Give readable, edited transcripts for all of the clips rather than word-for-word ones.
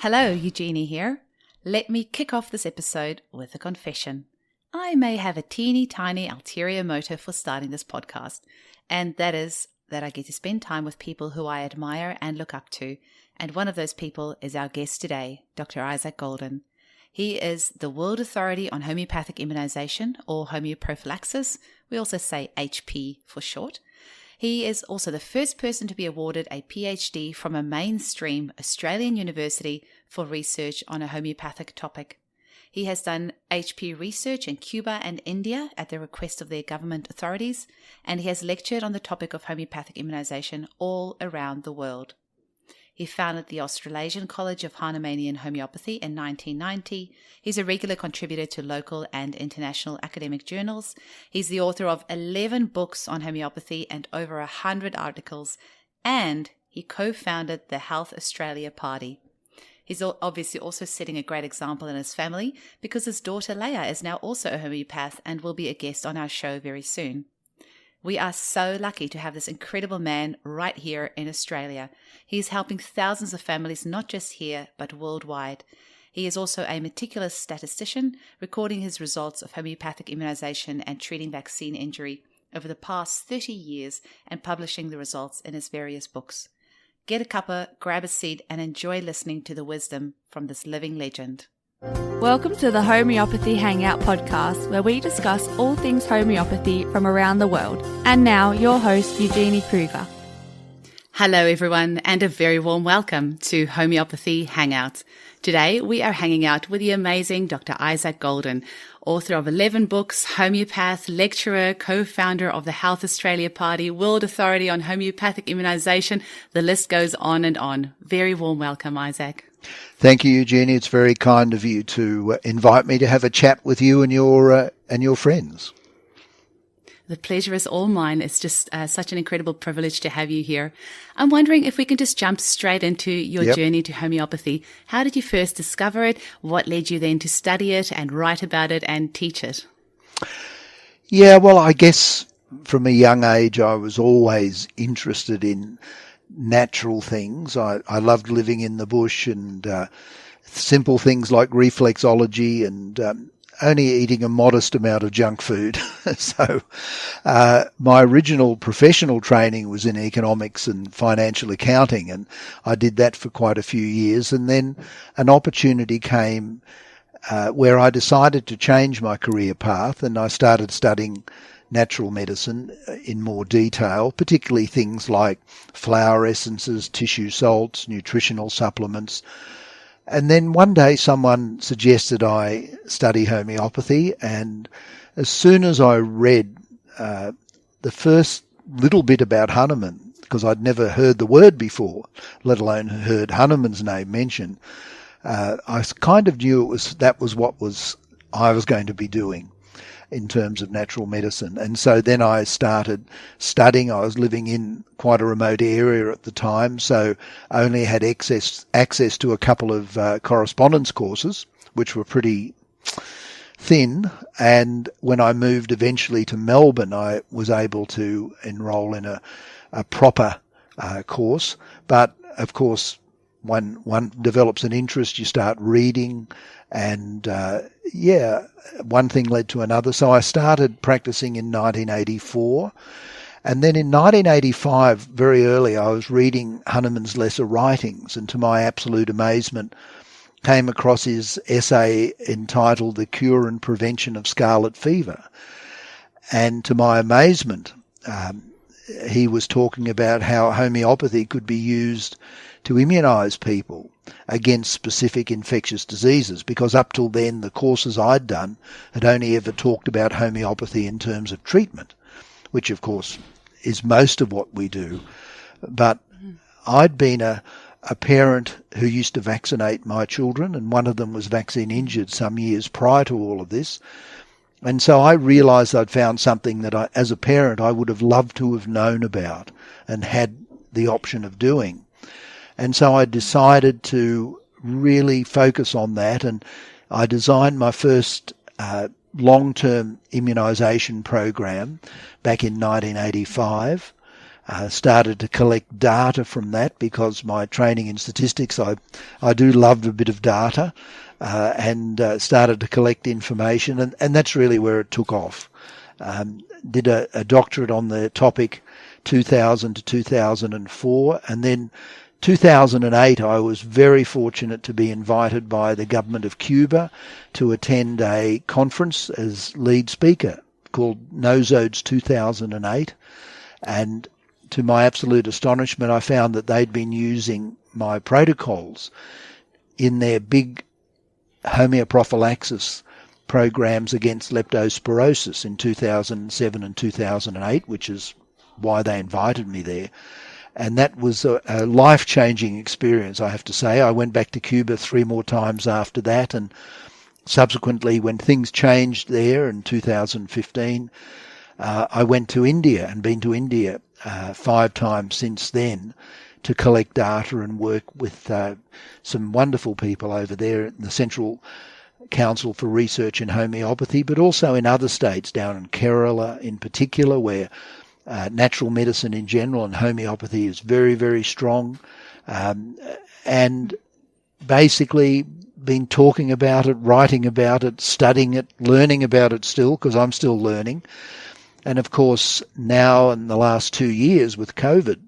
Hello, Eugenie here. Let me kick off this episode with a confession. I may have a teeny tiny ulterior motive for starting this podcast, and that is that I get to spend time with people who I admire and look up to, and one of those people is our guest today, Dr. Isaac Golden. He is the world authority on homeopathic immunization, or homoeoprophylaxis. We also say HP for short. He is also the first person to be awarded a PhD from a mainstream Australian university for research on a homeopathic topic. He has done HP research in Cuba and India at the request of their government authorities, and he has lectured on the topic of homeopathic immunization all around the world. He founded the Australasian College of Hahnemannian Homeopathy in 1990. He's a regular contributor to local and international academic journals. He's the author of 11 books on homeopathy and over 100 articles, and he co-founded the Health Australia Party. He's obviously also setting a great example in his family because his daughter Leah is now also a homeopath and will be a guest on our show very soon. We are so lucky to have this incredible man right here in Australia. He is helping thousands of families, not just here, but worldwide. He is also a meticulous statistician, recording his results of homeopathic immunization and treating vaccine injury over the past 30 years and publishing the results in his various books. Get a cuppa, grab a seat, and enjoy listening to the wisdom from this living legend. Welcome to the Homeopathy Hangout podcast, where we discuss all things homeopathy from around the world. And now, your host, Eugenie Kruger. Hello, everyone, and a very warm welcome to Homeopathy Hangout. Today, we are hanging out with the amazing Dr. Isaac Golden, author of 11 books, homeopath, lecturer, co-founder of the Health Australia Party, world authority on homeopathic immunization. The list goes on and on. Very warm welcome, Isaac. Thank you, Eugenie. It's very kind of you to invite me to have a chat with you and your friends. The pleasure is all mine. It's just such an incredible privilege to have you here. I'm wondering if we can just jump straight into your journey to homeopathy. How did you first discover it? What led you then to study it and write about it and teach it? Yeah, well, I guess from a young age I was always interested in natural things. I loved living in the bush and simple things like reflexology and only eating a modest amount of junk food. So my original professional training was in economics and financial accounting, and I did that for quite a few years. And then an opportunity came where I decided to change my career path, and I started studying natural medicine in more detail, particularly things like flower essences, tissue salts, nutritional supplements. And then one day someone suggested I study homeopathy, and as soon as I read the first little bit about Hahnemann, because I'd never heard the word before, let alone heard Hahnemann's name mentioned, I kind of knew that was what I was going to be doing in terms of natural medicine. And so then I started studying. I was living in quite a remote area at the time, so I only had access to a couple of correspondence courses, which were pretty thin. And when I moved eventually to Melbourne, I was able to enroll in a proper course. But of course, when one develops an interest, you start reading, and one thing led to another. So I started practicing in 1984, and then in 1985, very early, I was reading Hahnemann's lesser writings, and to my absolute amazement, came across his essay entitled "The Cure and Prevention of Scarlet Fever." And to my amazement, he was talking about how homeopathy could be used to immunise people against specific infectious diseases, because up till then the courses I'd done had only ever talked about homeopathy in terms of treatment, which of course is most of what we do. But I'd been a parent who used to vaccinate my children, and one of them was vaccine injured some years prior to all of this. And so I realised I'd found something that as a parent, I would have loved to have known about and had the option of doing. And so I decided to really focus on that, and I designed my first long-term immunisation program back in 1985. started to collect data from that because my training in statistics, I do love a bit of data, and started to collect information, and that's really where it took off. Did a doctorate on the topic 2000 to 2004, and then 2008 I was very fortunate to be invited by the government of Cuba to attend a conference as lead speaker called NOZODES 2008, and to my absolute astonishment I found that they'd been using my protocols in their big homoeoprophylaxis programs against leptospirosis in 2007 and 2008, which is why they invited me there. And that was a life-changing experience, I have to say. I went back to Cuba 3 more times after that, and subsequently, when things changed there in 2015, I went to India and been to India 5 times since then to collect data and work with some wonderful people over there in the Central Council for Research in Homeopathy, but also in other states, down in Kerala in particular, where natural medicine in general and homeopathy is very, very strong, and basically been talking about it, writing about it, studying it, learning about it still, because I'm still learning. And of course, now in the last 2 years with COVID,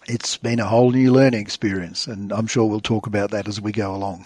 it's been a whole new learning experience, and I'm sure we'll talk about that as we go along.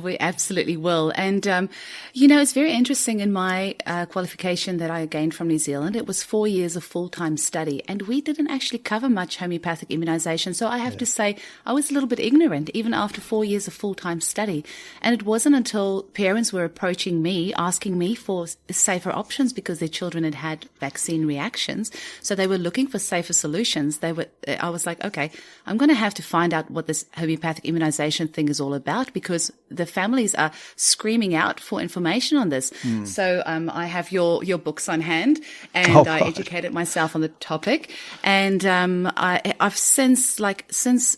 We absolutely will. And, it's very interesting in my qualification that I gained from New Zealand. It was 4 years of full-time study, and we didn't actually cover much homeopathic immunization. So I have to say I was a little bit ignorant, even after 4 years of full-time study. And it wasn't until parents were approaching me, asking me for safer options because their children had had vaccine reactions. So they were looking for safer solutions. I was like, okay, I'm going to have to find out what this homeopathic immunization thing is all about, because the families are screaming out for information on this. So I have your books on hand, and I educated myself on the topic. And I've since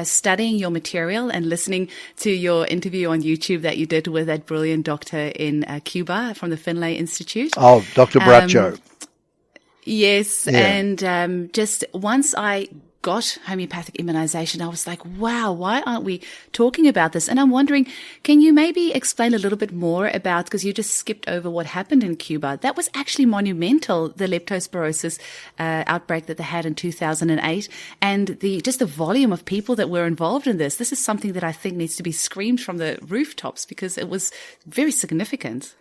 studying your material and listening to your interview on YouTube that you did with that brilliant doctor in Cuba from the Finlay Institute. Oh, Dr. Bracho. Yes. Yeah. And just once I got homeopathic immunization, I was like, wow, why aren't we talking about this? And I'm wondering, can you maybe explain a little bit more about, because you just skipped over what happened in Cuba. That was actually monumental, the leptospirosis outbreak that they had in 2008, and the volume of people that were involved in this. This is something that I think needs to be screamed from the rooftops, because it was very significant.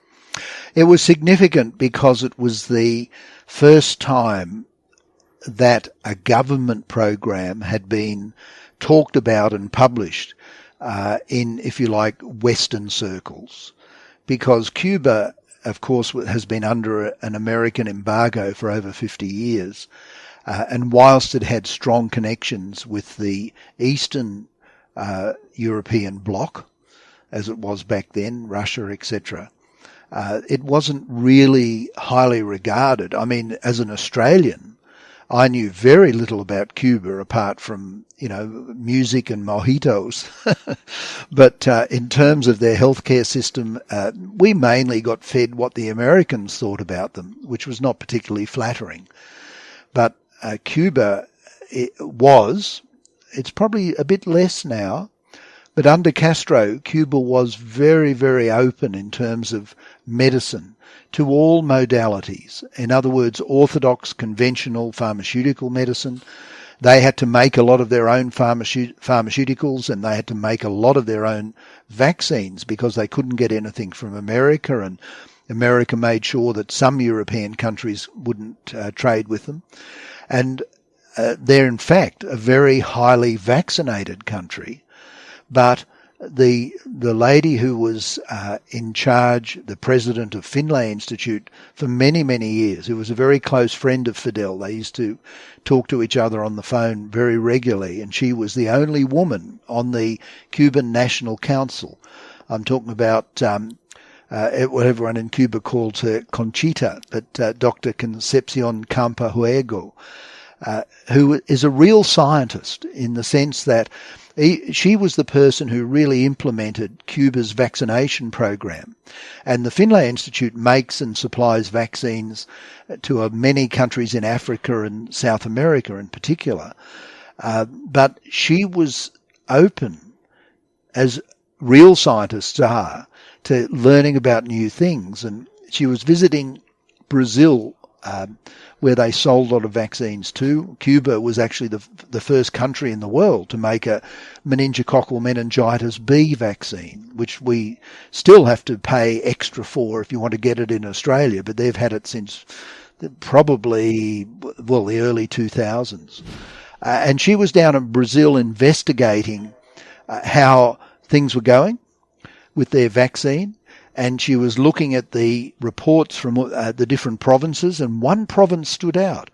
It was significant because it was the first time that a government program had been talked about and published in, if you like, Western circles, because Cuba, of course, has been under an American embargo for over 50 years. And whilst it had strong connections with the Eastern European bloc, as it was back then, Russia, etc., it wasn't really highly regarded. I mean, as an Australian, I knew very little about Cuba apart from, music and mojitos. But in terms of their healthcare system, we mainly got fed what the Americans thought about them, which was not particularly flattering. But Cuba, it's probably a bit less now, but under Castro, Cuba was very, very open in terms of medicine to all modalities. In other words, orthodox, conventional pharmaceutical medicine. They had to make a lot of their own pharmaceuticals, and they had to make a lot of their own vaccines because they couldn't get anything from America, and America made sure that some European countries wouldn't trade with them. And they're, in fact, a very highly vaccinated country. But the lady who was in charge, the president of Finlay Institute for many, many years, who was a very close friend of Fidel. They used to talk to each other on the phone very regularly, and she was the only woman on the Cuban National Council. I'm talking about what everyone in Cuba calls her Conchita, but Dr. Concepcion Campa Huego, who is a real scientist in the sense that She was the person who really implemented Cuba's vaccination program. And the Finlay Institute makes and supplies vaccines to many countries in Africa and South America in particular. But she was open, as real scientists are, to learning about new things. And she was visiting Brazil, where they sold a lot of vaccines too. Cuba was actually the first country in the world to make a meningococcal meningitis B vaccine, which we still have to pay extra for if you want to get it in Australia, but they've had it since probably, the early 2000s. And she was down in Brazil investigating how things were going with their vaccine. And she was looking at the reports from the different provinces, and one province stood out.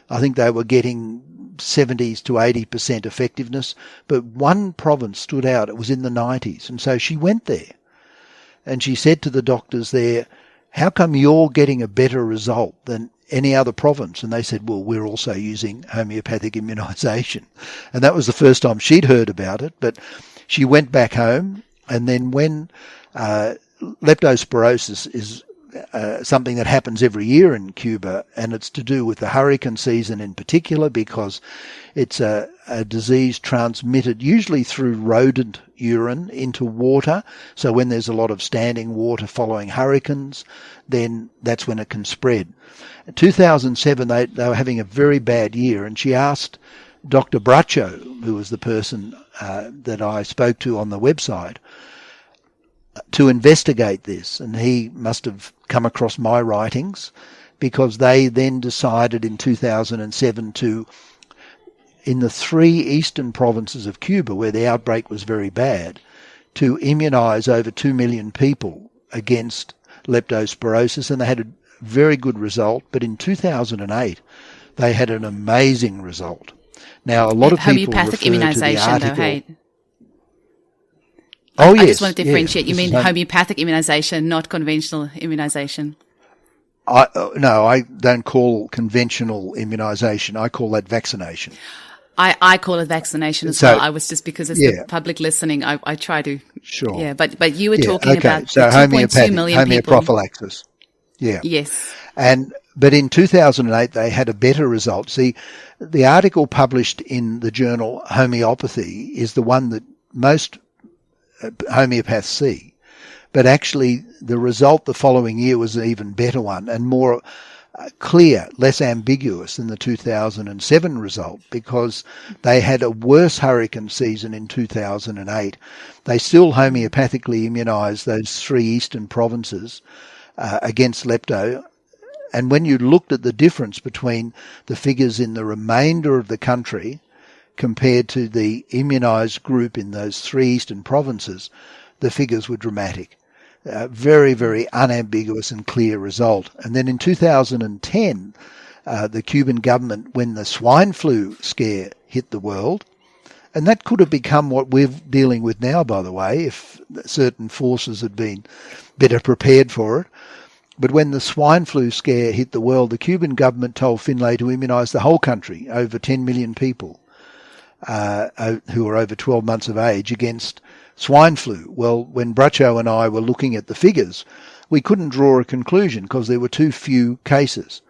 I think they were getting 70s to 80% effectiveness, but one province stood out. It was in the 90s. And so she went there and she said to the doctors there, how come you're getting a better result than any other province? And they said, well, we're also using homeopathic immunisation. And that was the first time she'd heard about it. But she went back home, and then when leptospirosis is something that happens every year in Cuba, and it's to do with the hurricane season in particular, because it's a disease transmitted usually through rodent urine into water. So when there's a lot of standing water following hurricanes, then that's when it can spread. In 2007, they were having a very bad year, and she asked Dr. Bracho, who was the person that I spoke to on the website, to investigate this, and he must have come across my writings, because they then decided in 2007 to, in the 3 eastern provinces of Cuba where the outbreak was very bad, to immunise over 2 million people against leptospirosis, and they had a very good result. But in 2008 they had an amazing result. Now a lot of people homeopathic refer to the immunisation, article. though, hey? Oh, yes. I just want to differentiate. Yes. You mean homeopathic immunisation, not conventional immunisation? No, I don't call conventional immunisation. I call that vaccination. I call it vaccination as well. I was just, because it's the public listening, I try to. Sure. Yeah, but you were talking about so the 2.2 million people. Homoeoprophylaxis. Yeah. Yes. But in 2008 they had a better result. See, the article published in the journal Homoeopathy is the one that most homeopaths see, but actually the result the following year was an even better one and more clear, less ambiguous than the 2007 result, because they had a worse hurricane season in 2008. They still homeopathically immunised those 3 eastern provinces against lepto, and when you looked at the difference between the figures in the remainder of the country compared to the immunised group in those 3 eastern provinces, the figures were dramatic. Very, very unambiguous and clear result. And then in 2010, the Cuban government, when the swine flu scare hit the world, and that could have become what we're dealing with now, by the way, if certain forces had been better prepared for it. But when the swine flu scare hit the world, the Cuban government told Finlay to immunise the whole country, over 10 million people who are over 12 months of age, against swine flu. Well, when Bracho and I were looking at the figures, we couldn't draw a conclusion because there were too few cases.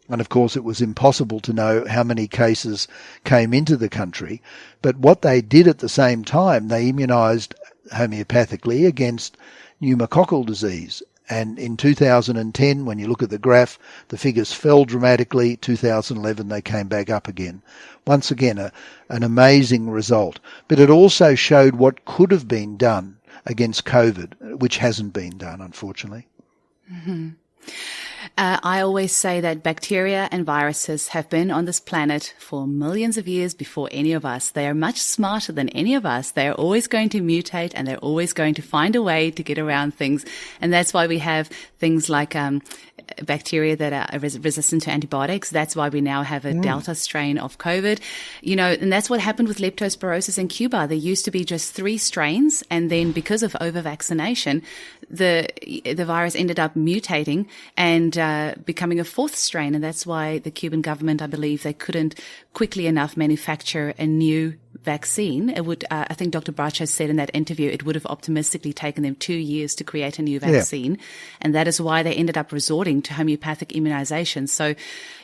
And of course it was impossible to know how many cases came into the country. But what they did at the same time, they immunised homeopathically against pneumococcal disease. And in 2010, when you look at the graph, the figures fell dramatically. 2011, they came back up again. Once again, an amazing result. But it also showed what could have been done against COVID, which hasn't been done, unfortunately. Mm-hmm. I always say that bacteria and viruses have been on this planet for millions of years before any of us. They are much smarter than any of us. They are always going to mutate, and they're always going to find a way to get around things. And that's why we have things like bacteria that are resistant to antibiotics. That's why we now have a Delta strain of COVID. You know, and that's what happened with leptospirosis in Cuba. There used to be just 3 strains, and then because of over-vaccination, the virus ended up mutating and becoming a 4th strain. And that's why the Cuban government, I believe, they couldn't quickly enough manufacture a new vaccine, it would, I think Dr. Bracho said in that interview, it would have optimistically taken them 2 years to create a new vaccine. And that is why they ended up resorting to homeopathic immunization. So,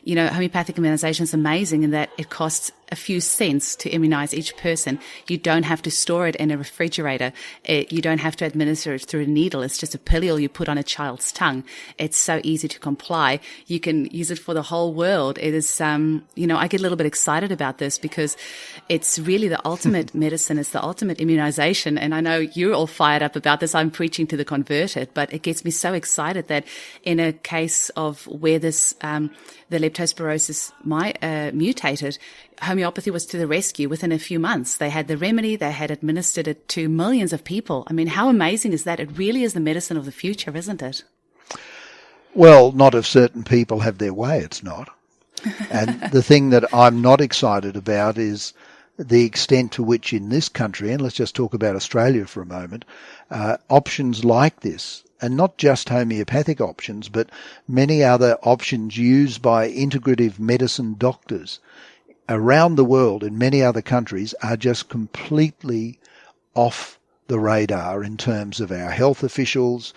homeopathic immunization is amazing in that it costs a few cents to immunize each person. You don't have to store it in a refrigerator. You don't have to administer it through a needle. It's just a pillule you put on a child's tongue. It's so easy to comply. You can use it for the whole world. It is, I get a little bit excited about this because it's really the ultimate medicine. It's the ultimate immunization. And I know you're all fired up about this. I'm preaching to the converted, but it gets me so excited that in a case of where this, the leptospirosis mutated, homeopathy was to the rescue within a few months. They had the remedy. They had administered it to millions of people. I mean, how amazing is that? It really is the medicine of the future, isn't it? Well, not if certain people have their way, it's not. And the thing that I'm not excited about is the extent to which in this country, and let's just talk about Australia for a moment, options like this, and not just homeopathic options, but many other options used by integrative medicine doctors around the world in many other countries are just completely off the radar in terms of our health officials,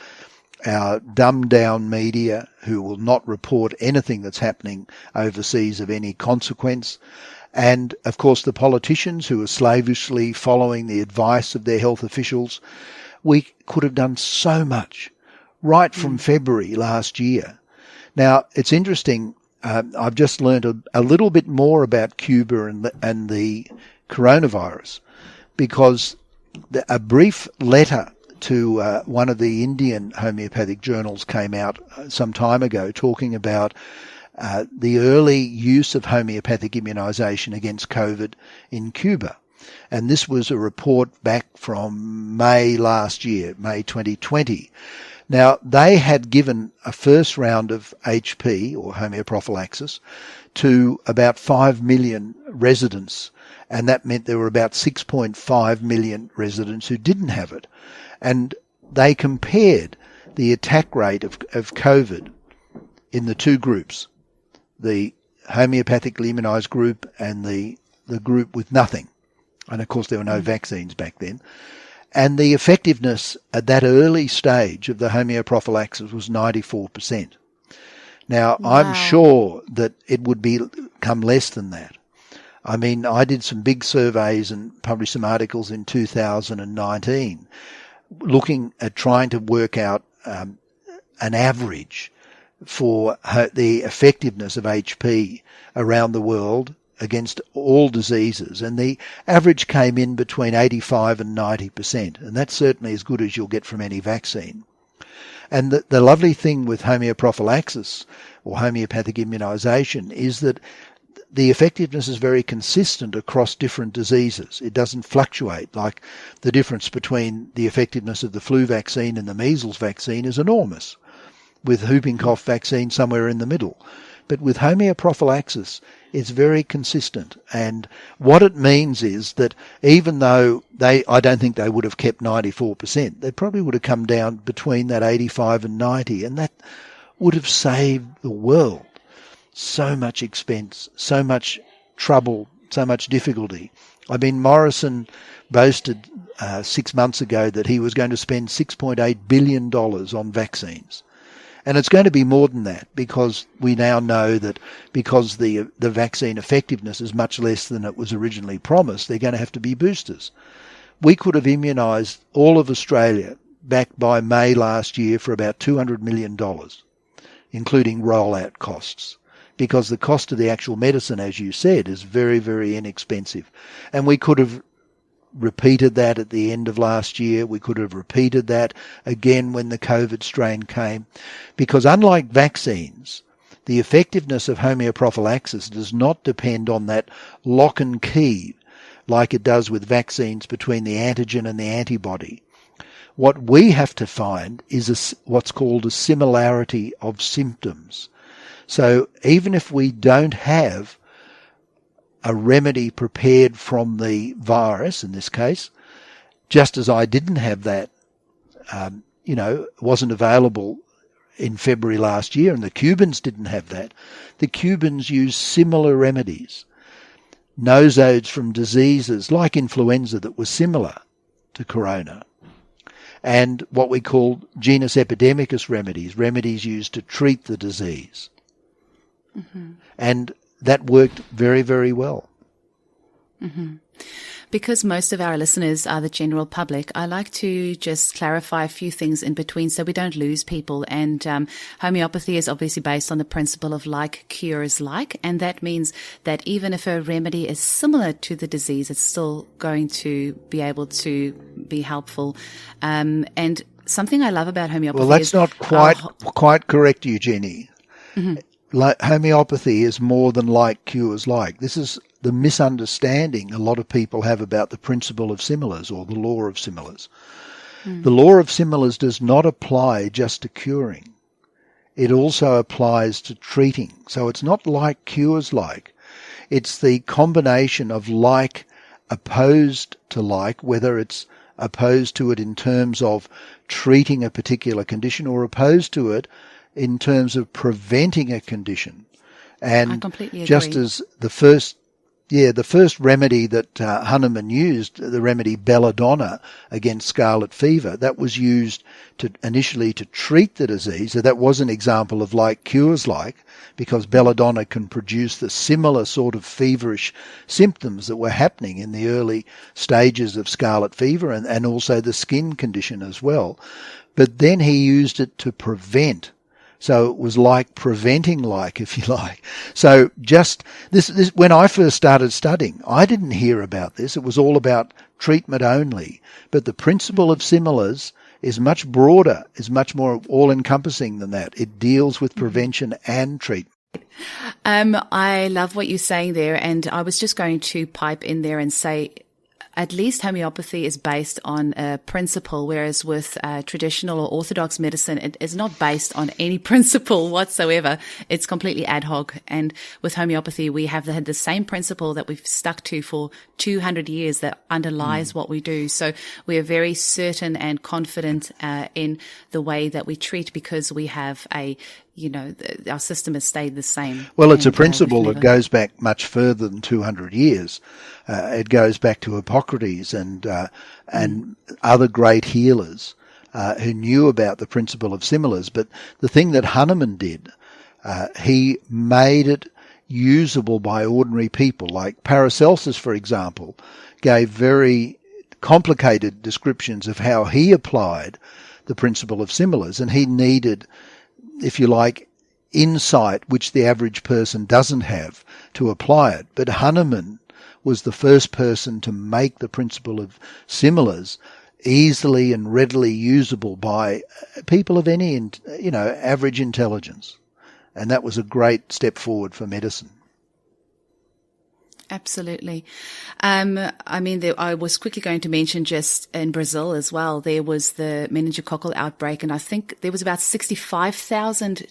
our dumbed down media who will not report anything that's happening overseas of any consequence, and of course the politicians who are slavishly following the advice of their health officials. We could have done so much right from February last year. Now, it's interesting. I've just learned a little bit more about Cuba and the coronavirus because a brief letter to one of the Indian homeopathic journals came out some time ago talking about the early use of homeopathic immunization against COVID in Cuba. And this was a report back from May last year, May 2020. Now, they had given a first round of HP, or homoeoprophylaxis, to about 5 million residents, and that meant there were about 6.5 million residents who didn't have it. And they compared the attack rate of COVID in the two groups, the homeopathically immunised group and the group with nothing. And, of course, there were no vaccines back then. And the effectiveness at that early stage of the homoeoprophylaxis was 94%. Now, Wow. I'm sure that it would become less than that. I mean, I did some big surveys and published some articles in 2019 looking at trying to work out an average for the effectiveness of HP around the world against all diseases, and the average came in between 85 and 90%, and that's certainly as good as you'll get from any vaccine. And the lovely thing with homeoprophylaxis or homeopathic immunisation is that the effectiveness is very consistent across different diseases. It doesn't fluctuate, like the difference between the effectiveness of the flu vaccine and the measles vaccine is enormous, with whooping cough vaccine somewhere in the middle. But with homeoprophylaxis, it's very consistent. And what it means is that even though I don't think they would have kept 94%, they probably would have come down between that 85 and 90, and that would have saved the world so much expense, so much trouble, so much difficulty. I mean, Morrison boasted 6 months ago that he was going to spend $6.8 billion on vaccines. And it's going to be more than that because we now know that because the vaccine effectiveness is much less than it was originally promised, they're going to have to be boosters. We could have immunised all of Australia back by May last year for about $200 million, including rollout costs, because the cost of the actual medicine, as you said, is very, very inexpensive. And we could have repeated that at the end of last year. We could have repeated that again when the COVID strain came, because unlike vaccines, the effectiveness of homeoprophylaxis does not depend on that lock and key like it does with vaccines between the antigen and the antibody. What we have to find is what's called a similarity of symptoms. So even if we don't have a remedy prepared from the virus, in this case, just as I didn't have that, wasn't available in February last year, and the Cubans didn't have that. The Cubans used similar remedies. nosodes from diseases like influenza that were similar to corona, and what we call genus epidemicus remedies used to treat the disease. And that worked very, very well. Because most of our listeners are the general public, I like to just clarify a few things in between so we don't lose people. And homeopathy is obviously based on the principle of like cures like, and that means that even if a remedy is similar to the disease, it's still going to be able to be helpful. And something I love about homeopathy Well, that's not quite correct, Eugenie. Homeopathy is more than like cures like. This is the misunderstanding a lot of people have about the principle of similars or the law of similars. The law of similars does not apply just to curing. It also applies to treating. So it's not like cures like. It's the combination of like opposed to like, whether it's opposed to it in terms of treating a particular condition or opposed to it in terms of preventing a condition. And I completely agree. Just as the first remedy that Hahnemann used, the remedy belladonna against scarlet fever, that was used initially to treat the disease. So that was an example of like cures like, because belladonna can produce the similar sort of feverish symptoms that were happening in the early stages of scarlet fever and also the skin condition as well. But then he used it to prevent. So it was like preventing like, if you like. So just this when I first started studying, I didn't hear about this. It was all about treatment only. But the principle of similars is much broader, is much more all-encompassing than that. It deals with prevention and treatment. I love what you're saying there, and I was just going to pipe in there and say, at least homeopathy is based on a principle, whereas with traditional or orthodox medicine, it is not based on any principle whatsoever. It's completely ad hoc. And with homeopathy, we have the same principle that we've stuck to for 200 years that underlies what we do. So we are very certain and confident in the way that we treat because we have our system has stayed the same. Well, it's a principle that goes back much further than 200 years. It goes back to Hippocrates and other great healers who knew about the principle of similars. But the thing that Hahnemann did, he made it usable by ordinary people. Like Paracelsus, for example, gave very complicated descriptions of how he applied the principle of similars, and he needed, if you like, insight which the average person doesn't have to apply it. But Hahnemann was the first person to make the principle of similars easily and readily usable by people of any, average intelligence. And that was a great step forward for medicine. Absolutely. I was quickly going to mention just in Brazil as well, there was the meningococcal outbreak, and I think there was about 65,000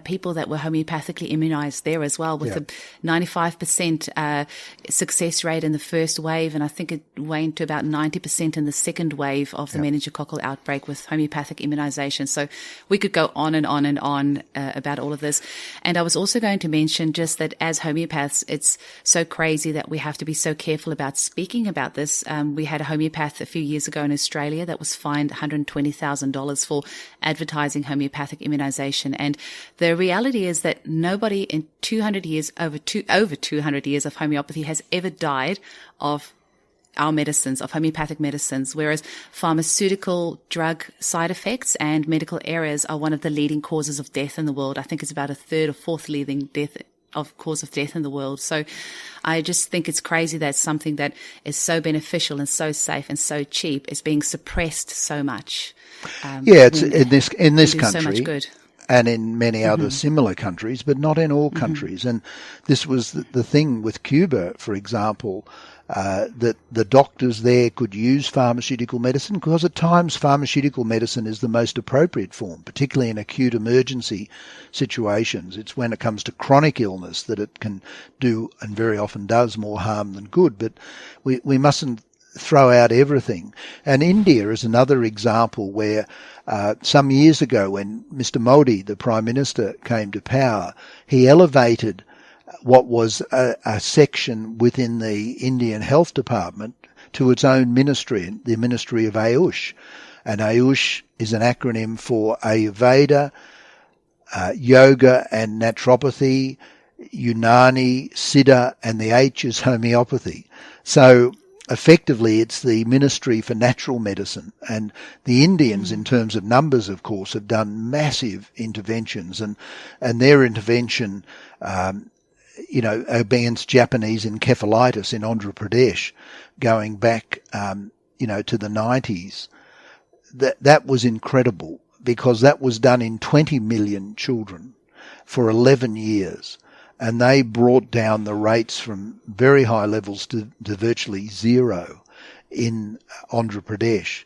people that were homeopathically immunized there as well, with a 95% success rate in the first wave, and I think it waned to about 90% in the second wave of the meningococcal outbreak with homeopathic immunization. So we could go on and on and on about all of this. And I was also going to mention just that as homeopaths, it's so crazy that we have to be so careful about speaking about this. We had a homeopath a few years ago in Australia that was fined $120,000 for advertising homeopathic immunization. And the reality is that nobody in 200 years, over 200 years of homeopathy has ever died of our medicines, of homeopathic medicines, whereas pharmaceutical drug side effects and medical errors are one of the leading causes of death in the world. I think it's about a third or fourth leading cause of death in the world. So I just think it's crazy that something that is so beneficial and so safe and so cheap is being suppressed so much. It's in this country. So much good. And in many other similar countries, but not in all countries. And this was the thing with Cuba, for example, that the doctors there could use pharmaceutical medicine, because at times pharmaceutical medicine is the most appropriate form, particularly in acute emergency situations. It's when it comes to chronic illness that it can do, and very often does, more harm than good. But we mustn't throw out everything. And India is another example where some years ago when Mr. Modi, the Prime Minister, came to power, he elevated what was a section within the Indian Health Department to its own ministry, the Ministry of Ayush. And Ayush is an acronym for Ayurveda, Yoga and Naturopathy, Unani, Siddha, and the H is homeopathy. So effectively it's the Ministry for Natural Medicine. And the Indians, in terms of numbers, of course, have done massive interventions. And their intervention, against Japanese encephalitis in Andhra Pradesh, going back, to the 90s, that was incredible, because that was done in 20 million children for 11 years. And they brought down the rates from very high levels to virtually zero in Andhra Pradesh.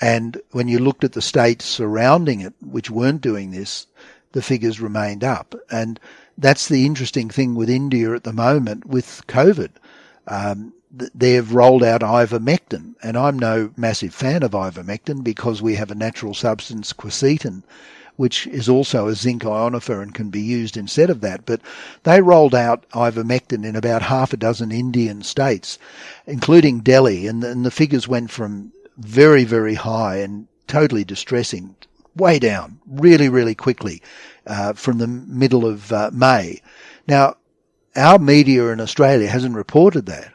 And when you looked at the states surrounding it, which weren't doing this, the figures remained up. And that's the interesting thing with India at the moment with COVID. They've rolled out ivermectin, and I'm no massive fan of ivermectin because we have a natural substance, quercetin, which is also a zinc ionophore and can be used instead of that. But they rolled out ivermectin in about half a dozen Indian states, including Delhi, and the figures went from very, very high and totally distressing, way down, really, really quickly, from the middle of May. Now, our media in Australia hasn't reported that.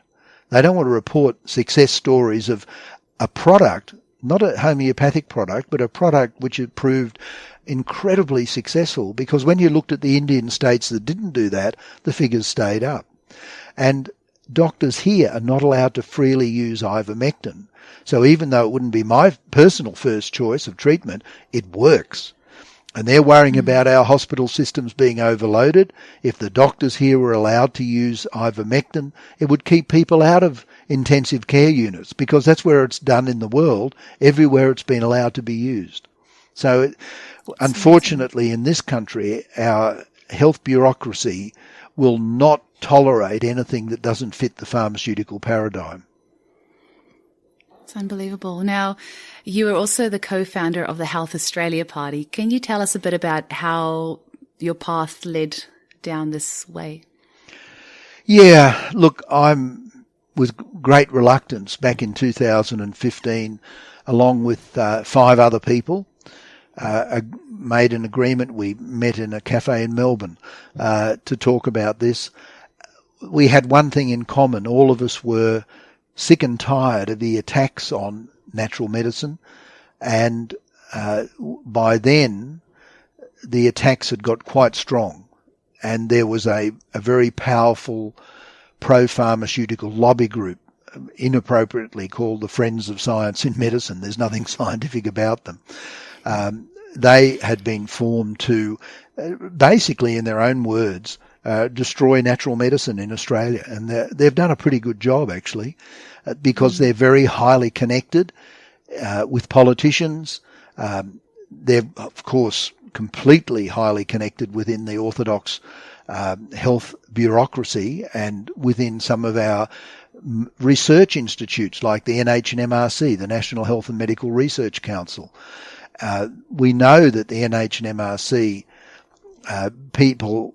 They don't want to report success stories of a product, not a homeopathic product, but a product which had proved incredibly successful, because when you looked at the Indian states that didn't do that, the figures stayed up. And doctors here are not allowed to freely use ivermectin. So even though it wouldn't be my personal first choice of treatment, it works. And they're worrying about our hospital systems being overloaded. If the doctors here were allowed to use ivermectin, it would keep people out of intensive care units, because that's where it's done in the world, everywhere it's been allowed to be used. So unfortunately in this country, our health bureaucracy will not tolerate anything that doesn't fit the pharmaceutical paradigm. It's unbelievable. Now, you are also the co-founder of the Health Australia Party. Can you tell us a bit about how your path led down this way? Yeah, look, I'm with great reluctance back in 2015, along with 5 other people, made an agreement. We met in a cafe in Melbourne to talk about this. We had one thing in common. All of us were sick and tired of the attacks on natural medicine, and by then the attacks had got quite strong, and there was a very powerful pro-pharmaceutical lobby group, inappropriately called the Friends of Science in Medicine. There's nothing scientific about them. They had been formed to basically, in their own words, destroy natural medicine in Australia. And they've done a pretty good job, actually, because they're very highly connected with politicians. They're, of course, completely highly connected within the orthodox health bureaucracy and within some of our research institutes like the NHMRC, the National Health and Medical Research Council. We know that the NHMRC people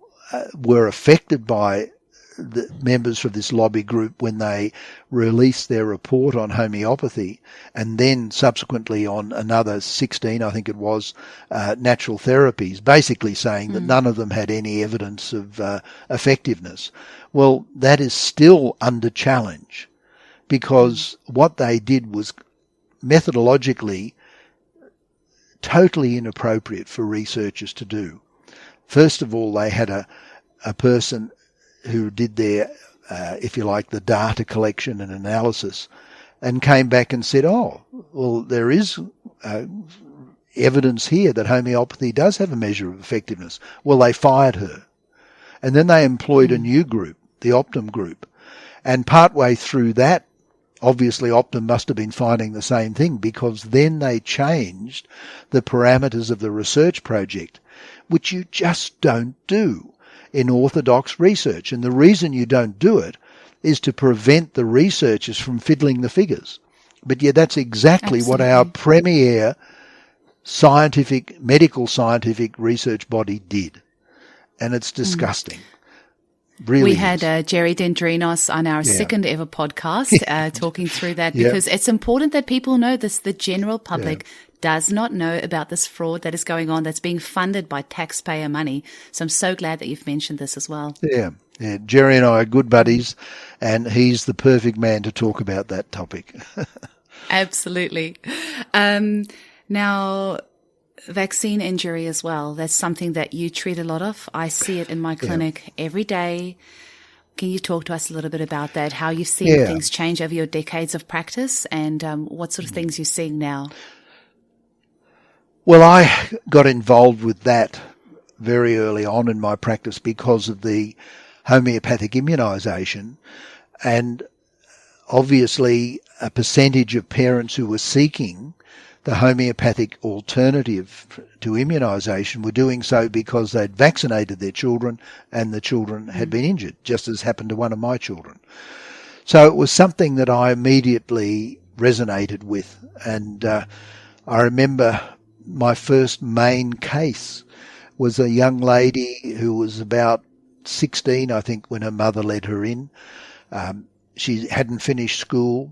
were affected by the members of this lobby group when they released their report on homeopathy, and then subsequently on another 16, I think it was, natural therapies, basically saying that none of them had any evidence of effectiveness. Well, that is still under challenge, because what they did was methodologically totally inappropriate for researchers to do. First of all, they had a person who did their, if you like, the data collection and analysis, and came back and said, oh, well, there is evidence here that homeopathy does have a measure of effectiveness. Well, they fired her. And then they employed a new group, the Optum group. And partway through that, obviously Optum must have been finding the same thing, because then they changed the parameters of the research project, which you just don't do in orthodox research. And the reason you don't do it is to prevent the researchers from fiddling the figures. But yeah, that's exactly what our premier medical scientific research body did. And it's disgusting. Really we had Jerry Dendrinos on our second ever podcast talking through that, because it's important that people know this. The general public does not know about this fraud that is going on, that's being funded by taxpayer money. So I'm so glad that you've mentioned this as well. Yeah. Jerry and I are good buddies, and he's the perfect man to talk about that topic. Absolutely. Now, vaccine injury as well. That's something that you treat a lot of. I see it in my clinic every day. Can you talk to us a little bit about that, how you've seen things change over your decades of practice, and what sort of things you're seeing now? Well, I got involved with that very early on in my practice because of the homoeopathic immunisation, and obviously a percentage of parents who were seeking the homoeopathic alternative to immunisation were doing so because they'd vaccinated their children and the children had been injured, just as happened to one of my children. So it was something that I immediately resonated with, and I remember my first main case was a young lady who was about 16, I think, when her mother led her in. She hadn't finished school.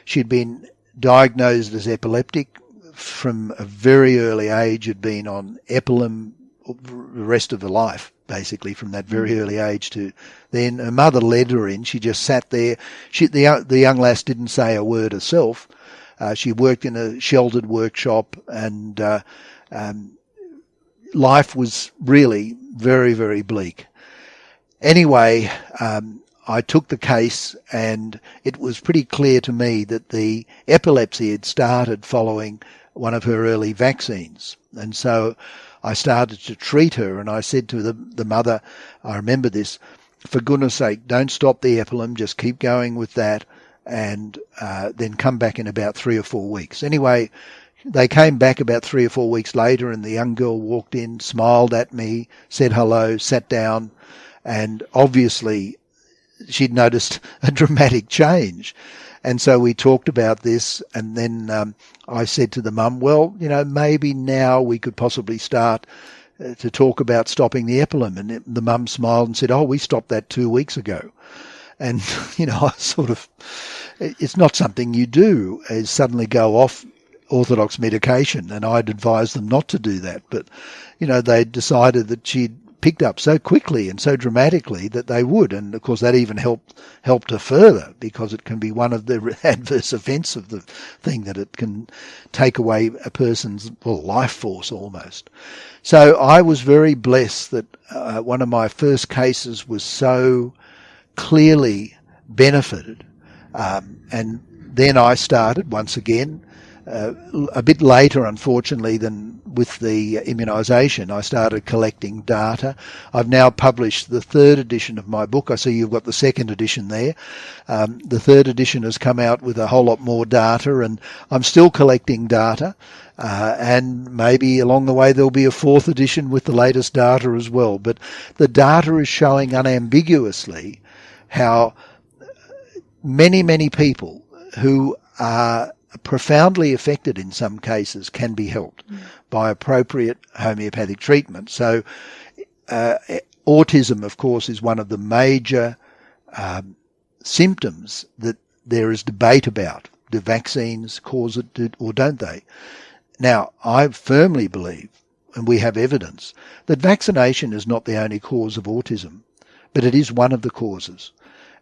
She'd been diagnosed as epileptic from a very early age, had been on Epilim the rest of her life, basically, from that very early age to then. Her mother led her in. She just sat there. The young lass didn't say a word herself. She worked in a sheltered workshop, and life was really very, very bleak. Anyway, I took the case, and it was pretty clear to me that the epilepsy had started following one of her early vaccines. And so I started to treat her, and I said to the mother, I remember this, for goodness sake, don't stop the Epilim, just keep going with that, and then come back in about 3 or 4 weeks. Anyway, they came back about 3 or 4 weeks later, and the young girl walked in, smiled at me, said hello, sat down, and obviously she'd noticed a dramatic change. And so we talked about this, and then I said to the mum, well, maybe now we could possibly start to talk about stopping the Epilim. And the mum smiled and said, oh, we stopped that 2 weeks ago. And, I it's not something you do, is suddenly go off orthodox medication, and I'd advise them not to do that. But, they decided that she'd picked up so quickly and so dramatically that they would, and of course that even helped her further, because it can be one of the adverse events of the thing, that it can take away a person's life force almost. So I was very blessed that one of my first cases was so clearly benefited, and then I started once again a bit later, unfortunately, than with the immunisation. I started collecting data. I've now published the third edition of my book. I see you've got the second edition there. The third edition has come out with a whole lot more data, and I'm still collecting data. And maybe along the way there'll be a fourth edition with the latest data as well. But the data is showing unambiguously how many, many people who are profoundly affected in some cases can be helped by appropriate homeopathic treatment. So autism, of course, is one of the major symptoms that there is debate about. Do vaccines cause it or don't they? Now, I firmly believe, and we have evidence, that vaccination is not the only cause of autism, but it is one of the causes.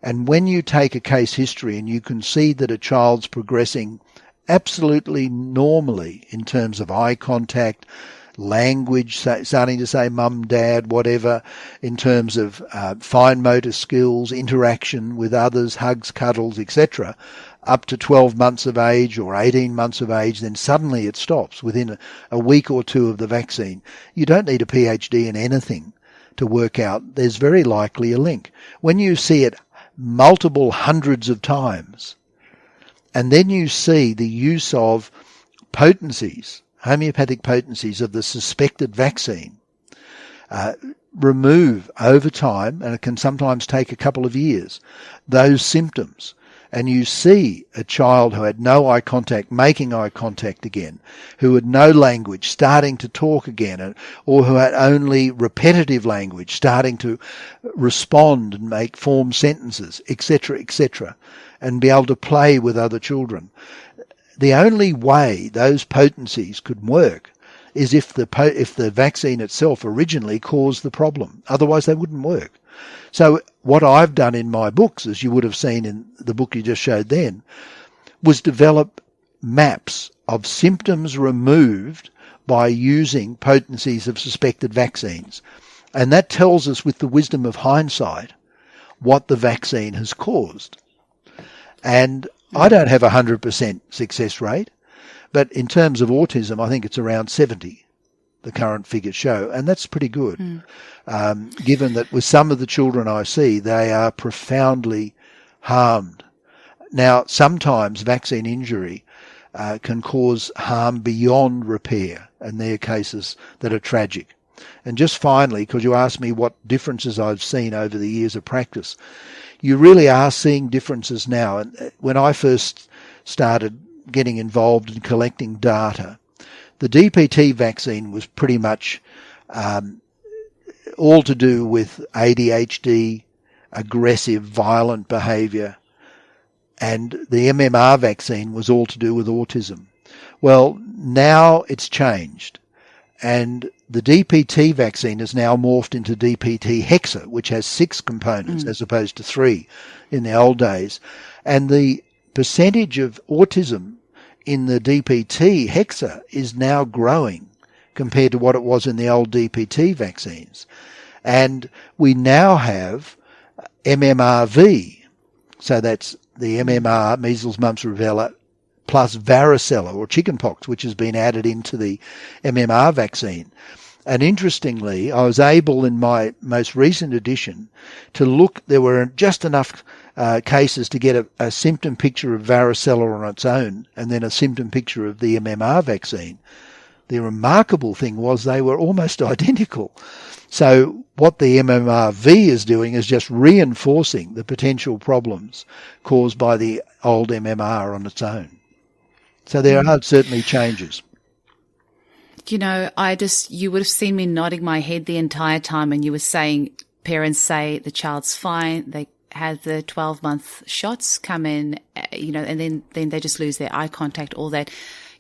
And when you take a case history and you can see that a child's progressing absolutely normally in terms of eye contact, language, starting to say mum, dad, whatever, in terms of fine motor skills, interaction with others, hugs, cuddles, etc., up to 12 months of age or 18 months of age, then suddenly it stops within a week or two of the vaccine. You don't need a PhD in anything to work out there's very likely a link. When you see it multiple hundreds of times, and then you see the use of potencies, homeopathic potencies of the suspected vaccine, remove over time, and it can sometimes take a couple of years, those symptoms. and you see a child who had no eye contact making eye contact again, who had no language starting to talk again, or who had only repetitive language starting to respond and form sentences, etc., and be able to play with other children. The only way those potencies could work is if the vaccine itself originally caused the problem. Otherwise, they wouldn't work. So what I've done in my books, as you would have seen in the book you just showed then, was develop maps of symptoms removed by using potencies of suspected vaccines. And that tells us, with the wisdom of hindsight, what the vaccine has caused. And I don't have a 100% success rate, but in terms of autism, I think it's around 70, the current figures show, and that's pretty good, given that with some of the children I see, they are profoundly harmed. Now, sometimes vaccine injury can cause harm beyond repair, and there are cases that are tragic. And just finally, because you asked me what differences I've seen over the years of practice, you really are seeing differences now. And when I first started getting involved in collecting data, the DPT vaccine was pretty much all to do with ADHD, aggressive, violent behaviour, and the MMR vaccine was all to do with autism. Well, now it's changed, and the DPT vaccine has now morphed into DPT Hexa, which has 6 components as opposed to 3 in the old days. And the percentage of autism in the DPT Hexa is now growing compared to what it was in the old DPT vaccines. And we now have MMRV, so that's the MMR, measles, mumps, rubella, plus varicella or chickenpox, which has been added into the MMR vaccine. And interestingly, I was able in my most recent edition to look, there were just enough cases to get a symptom picture of varicella on its own and then a symptom picture of the MMR vaccine. The remarkable thing was they were almost identical. So what the MMRV is doing is just reinforcing the potential problems caused by the old MMR on its own. So there are certainly changes. You know, you would have seen me nodding my head the entire time, and you were saying, parents say the child's fine, they had the 12-month shots come in, and then they just lose their eye contact, all that.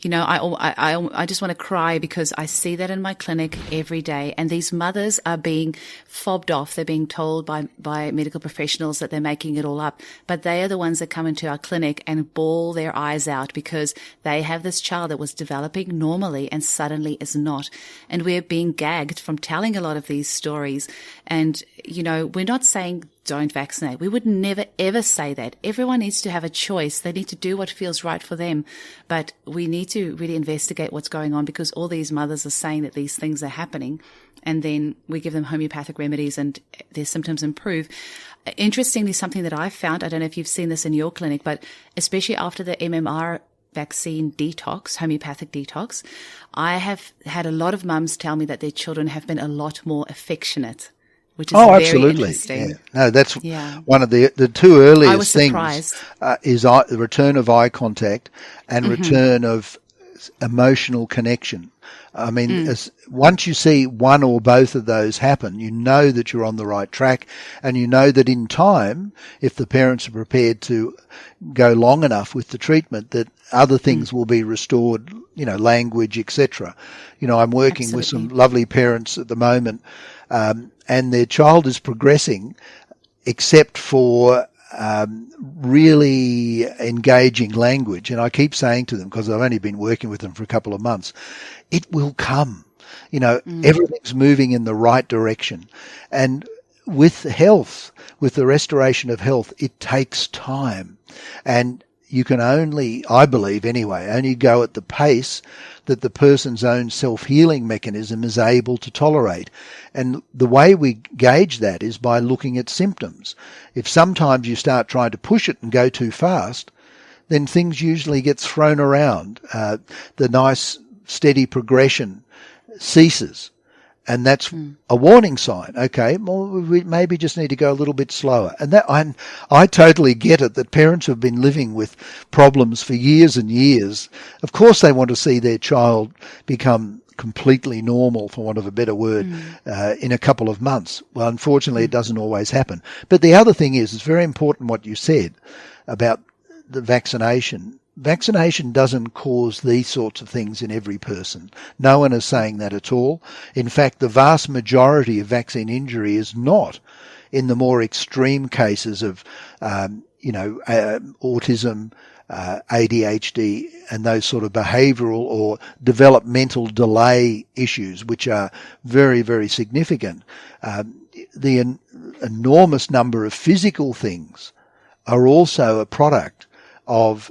You know, I just want to cry because I see that in my clinic every day, and these mothers are being fobbed off. They're being told by medical professionals that they're making it all up, but they are the ones that come into our clinic and bawl their eyes out because they have this child that was developing normally and suddenly is not. And we're being gagged from telling a lot of these stories. And, you know, we're not saying don't vaccinate. We would never, ever say that. Everyone needs to have a choice. They need to do what feels right for them. But we need to really investigate what's going on because all these mothers are saying that these things are happening. And then we give them homeopathic remedies and their symptoms improve. Interestingly, something that I've found, I don't know if you've seen this in your clinic, but especially after the MMR vaccine detox, homeopathic detox, I have had a lot of mums tell me that their children have been a lot more affectionate, which is very absolutely. interesting. Yeah. No, that's one of the two earliest things is the return of eye contact and return of emotional connection. I mean, once you see one or both of those happen, you know that you're on the right track, and you know that in time, if the parents are prepared to go long enough with the treatment, that other things will be restored, you know, language, etc. You know, I'm working with some lovely parents at the moment, and their child is progressing, except for really engaging language. And I keep saying to them, because I've only been working with them for a couple of months, it will come. You know, everything's moving in the right direction. And with health, with the restoration of health, it takes time. And you can only, I believe anyway, only go at the pace that the person's own self-healing mechanism is able to tolerate. And the way we gauge that is by looking at symptoms. If sometimes you start trying to push it and go too fast, then things usually get thrown around. The nice, steady progression ceases. And that's a warning sign. Okay, well, we maybe just need to go a little bit slower. And that I totally get it that parents who have been living with problems for years and years, of course they want to see their child become completely normal, for want of a better word, in a couple of months. Well, unfortunately, it doesn't always happen. But the other thing is, it's very important what you said about the vaccination. Vaccination doesn't cause these sorts of things in every person. No one is saying that at all. In fact, the vast majority of vaccine injury is not in the more extreme cases of, autism, ADHD, and those sort of behavioural or developmental delay issues, which are very, very significant. The enormous number of physical things are also a product of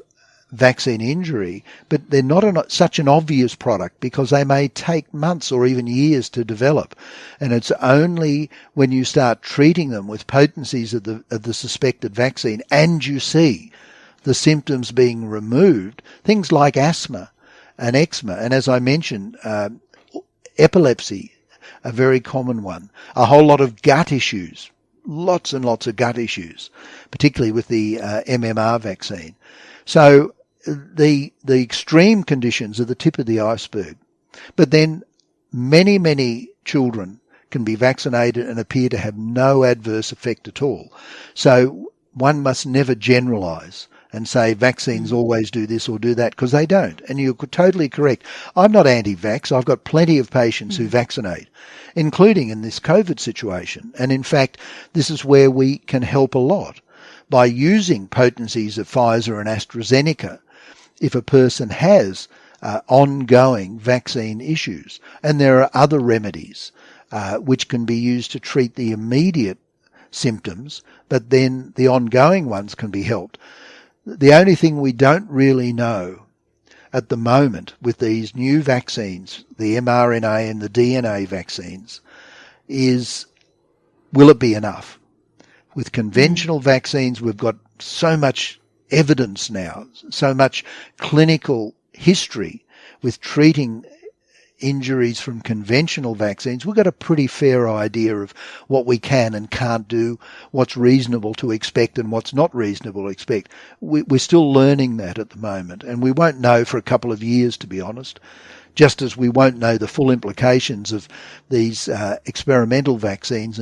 vaccine injury, but they're not such an obvious product because they may take months or even years to develop. And it's only when you start treating them with potencies of the suspected vaccine and you see the symptoms being removed, things like asthma and eczema, and as I mentioned, epilepsy, a very common one, a whole lot of gut issues, lots and lots of gut issues, particularly with the MMR vaccine. So the extreme conditions are the tip of the iceberg. But then many, many children can be vaccinated and appear to have no adverse effect at all. So one must never generalise and say vaccines always do this or do that, because they don't. And you're totally correct. I'm not anti-vax. I've got plenty of patients who vaccinate, including in this COVID situation. And in fact, this is where we can help a lot by using potencies of Pfizer and AstraZeneca if a person has ongoing vaccine issues. And there are other remedies which can be used to treat the immediate symptoms, but then the ongoing ones can be helped. The only thing we don't really know at the moment with these new vaccines, the mRNA and the DNA vaccines, is will it be enough? With conventional vaccines, we've got so much evidence now, so much clinical history with treating injuries from conventional vaccines. We've got a pretty fair idea of what we can and can't do, what's reasonable to expect and what's not reasonable to expect. We're still learning that at the moment, and we won't know for a couple of years, to be honest, just as we won't know the full implications of these experimental vaccines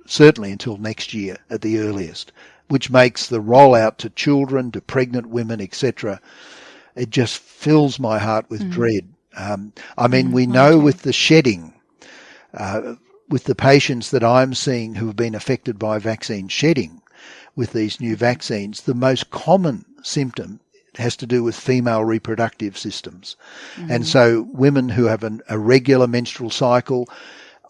certainly until next year at the earliest, which makes the rollout to children, to pregnant women, etc. It just fills my heart with dread. We know with the shedding, with the patients that I'm seeing who have been affected by vaccine shedding with these new vaccines, the most common symptom has to do with female reproductive systems. And so women who have a regular menstrual cycle,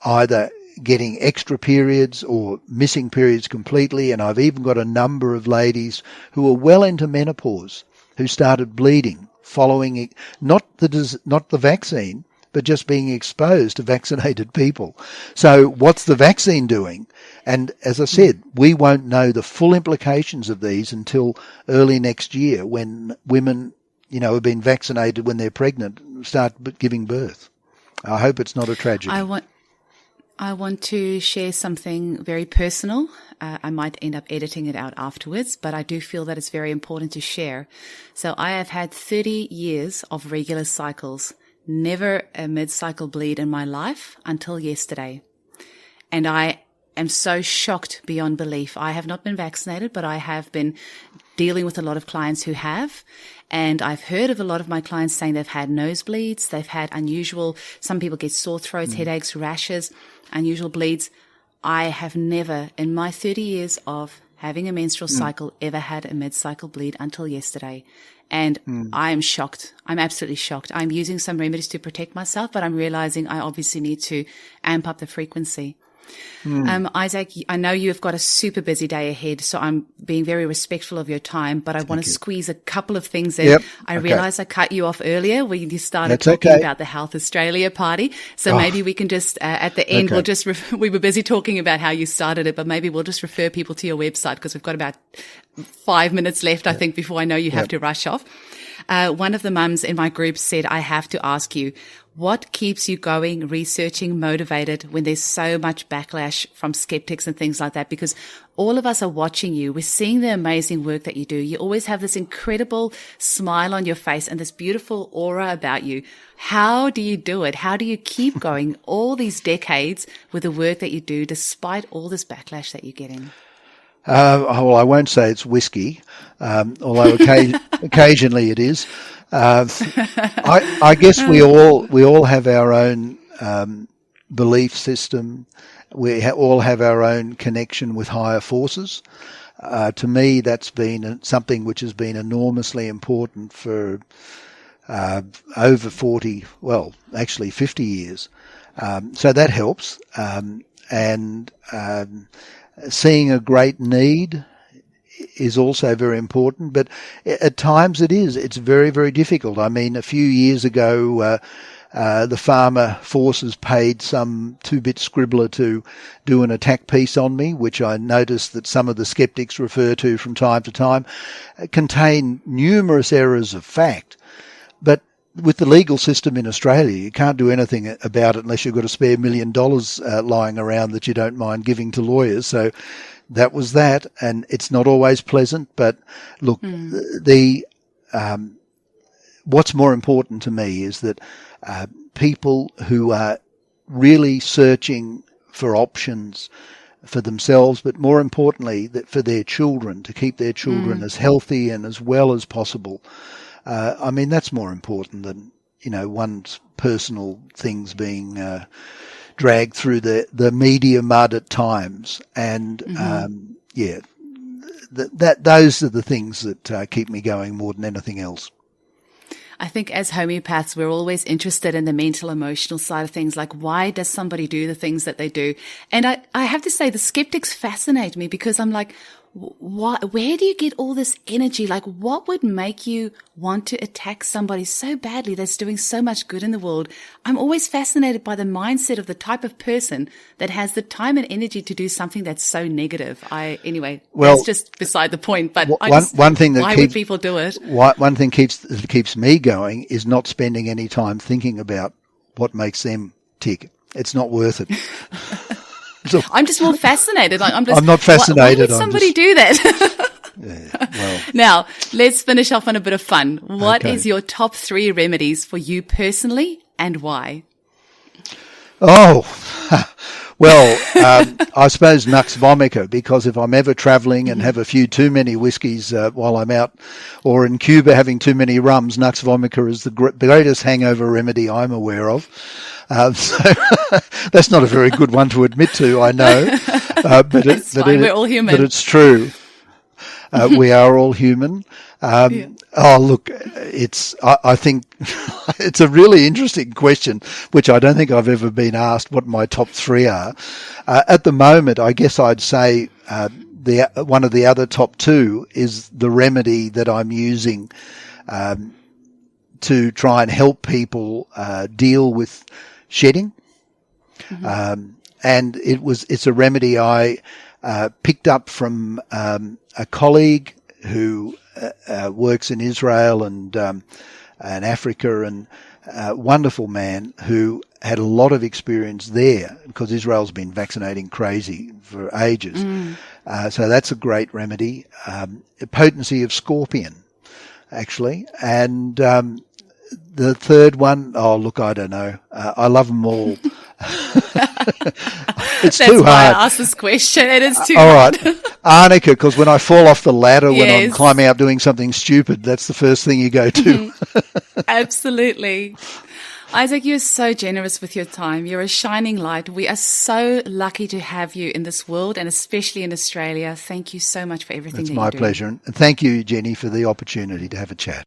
either getting extra periods or missing periods completely, and I've even got a number of ladies who are well into menopause who started bleeding following it, not the vaccine, but just being exposed to vaccinated people. So what's the vaccine doing? And as I said, we won't know the full implications of these until early next year when women, have been vaccinated when they're pregnant, start giving birth. I hope it's not a tragedy. I want to share something very personal. I might end up editing it out afterwards, but I do feel that it's very important to share. So I have had 30 years of regular cycles, never a mid-cycle bleed in my life until yesterday. And I am so shocked beyond belief. I have not been vaccinated, but I have been dealing with a lot of clients who have. And I've heard of a lot of my clients saying they've had nosebleeds, they've had some people get sore throats, headaches, rashes, unusual bleeds. I have never, in my 30 years of having a menstrual cycle, ever had a mid-cycle bleed until yesterday. And I am shocked. I'm absolutely shocked. I'm using some remedies to protect myself, but I'm realizing I obviously need to amp up the frequency. Isaac, I know you've got a super busy day ahead, so I'm being very respectful of your time, but I want to squeeze a couple of things in. Yep. I realize I cut you off earlier when you started talking about the Health Australia party. So maybe we can just, at the end, we'll just, we were busy talking about how you started it, but maybe we'll just refer people to your website because we've got about 5 minutes left, I think, before I know you have to rush off. One of the mums in my group said, I have to ask you, what keeps you going, researching, motivated when there's so much backlash from skeptics and things like that? Because all of us are watching you. We're seeing the amazing work that you do. You always have this incredible smile on your face and this beautiful aura about you. How do you do it? How do you keep going all these decades with the work that you do despite all this backlash that you're getting? Well, I won't say it's whiskey, although occasionally it is. I guess we all have our own belief system. We all have our own connection with higher forces. To me, that's been something which has been enormously important for over 40, well, actually 50 years. So that helps. And seeing a great need is also very important, but at times it's very, very difficult. I mean, a few years ago, the farmer forces paid some two-bit scribbler to do an attack piece on me, which I noticed that some of the skeptics refer to from time to time, contain numerous errors of fact. But with the legal system in Australia, you can't do anything about it unless you've got a spare $1 million lying around that you don't mind giving to lawyers. So that was that, and it's not always pleasant. But look, what's more important to me is that people who are really searching for options for themselves, but more importantly, that for their children, to keep their children as healthy and as well as possible. I mean, that's more important than, one's personal things being dragged through the media mud at times. And, those are the things that keep me going more than anything else. I think as homeopaths, we're always interested in the mental, emotional side of things. Like, why does somebody do the things that they do? And I have to say, the skeptics fascinate me because I'm like, where do you get all this energy? Like, what would make you want to attack somebody so badly that's doing so much good in the world? I'm always fascinated by the mindset of the type of person that has the time and energy to do something that's so negative. That's just beside the point. But one thing that why would people do it? One thing keeps me going is not spending any time thinking about what makes them tick. It's not worth it. So, I'm just more fascinated. I'm not fascinated. Why would somebody do that? Well. Now, let's finish off on a bit of fun. What is your top 3 remedies for you personally and why? Oh, well, I suppose nux vomica, because if I'm ever travelling and have a few too many whiskies while I'm out, or in Cuba having too many rums, nux vomica is the greatest hangover remedy I'm aware of. So that's not a very good one to admit to, I know, but we're all human. But it's true. We are all human. Oh, look, I think it's a really interesting question, which I don't think I've ever been asked what my top 3 are. At the moment, I guess I'd say one of the other top 2 is the remedy that I'm using to try and help people deal with shedding. And it's a remedy I picked up from a colleague who works in Israel and Africa, and a wonderful man who had a lot of experience there because Israel's been vaccinating crazy for ages. So that's a great remedy. Potency of scorpion, actually. And the third one, I don't know. I love them all. It's That's too why hard. I asked this question. It is too All hard. right. Arnica, because when I fall off the ladder when I'm Yes. climbing up doing something stupid, that's the first thing you go to. Absolutely. Isaac, you're so generous with your time. You're a shining light. We are so lucky to have you in this world, and especially in Australia. Thank you so much for everything It's that my you do. pleasure. And thank you, Jenny, for the opportunity to have a chat.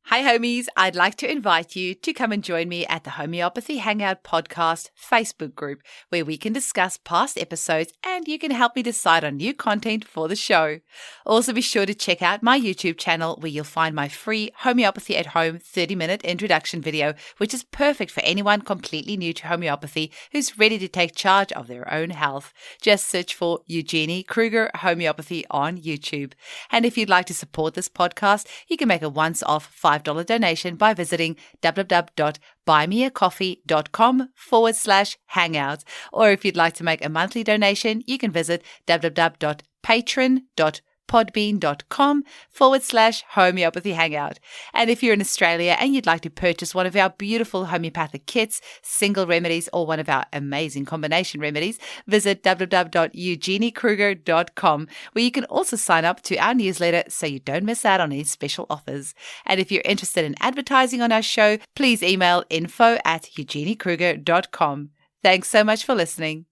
Hi, homies. I'd like to invite you to come and join me at the Homeopathy Hangout Podcast Facebook group, where we can discuss past episodes and you can help me decide on new content for the show. Also, be sure to check out my YouTube channel, where you'll find my free Homeopathy at Home 30-minute introduction video, which is perfect for anyone completely new to homeopathy who's ready to take charge of their own health. Just search for Eugenie Kruger Homeopathy on YouTube. And if you'd like to support this podcast, you can make a once-off $5 donation by visiting www.buymeacoffee.com/hangout. Or if you'd like to make a monthly donation, you can visit www.patreon.podbean.com/homeopathy hangout. And if you're in Australia and you'd like to purchase one of our beautiful homeopathic kits, single remedies, or one of our amazing combination remedies, visit www.eugeniekruger.com, where you can also sign up to our newsletter so you don't miss out on any special offers. And if you're interested in advertising on our show, please email info@eugeniekruger.com. Thanks so much for listening.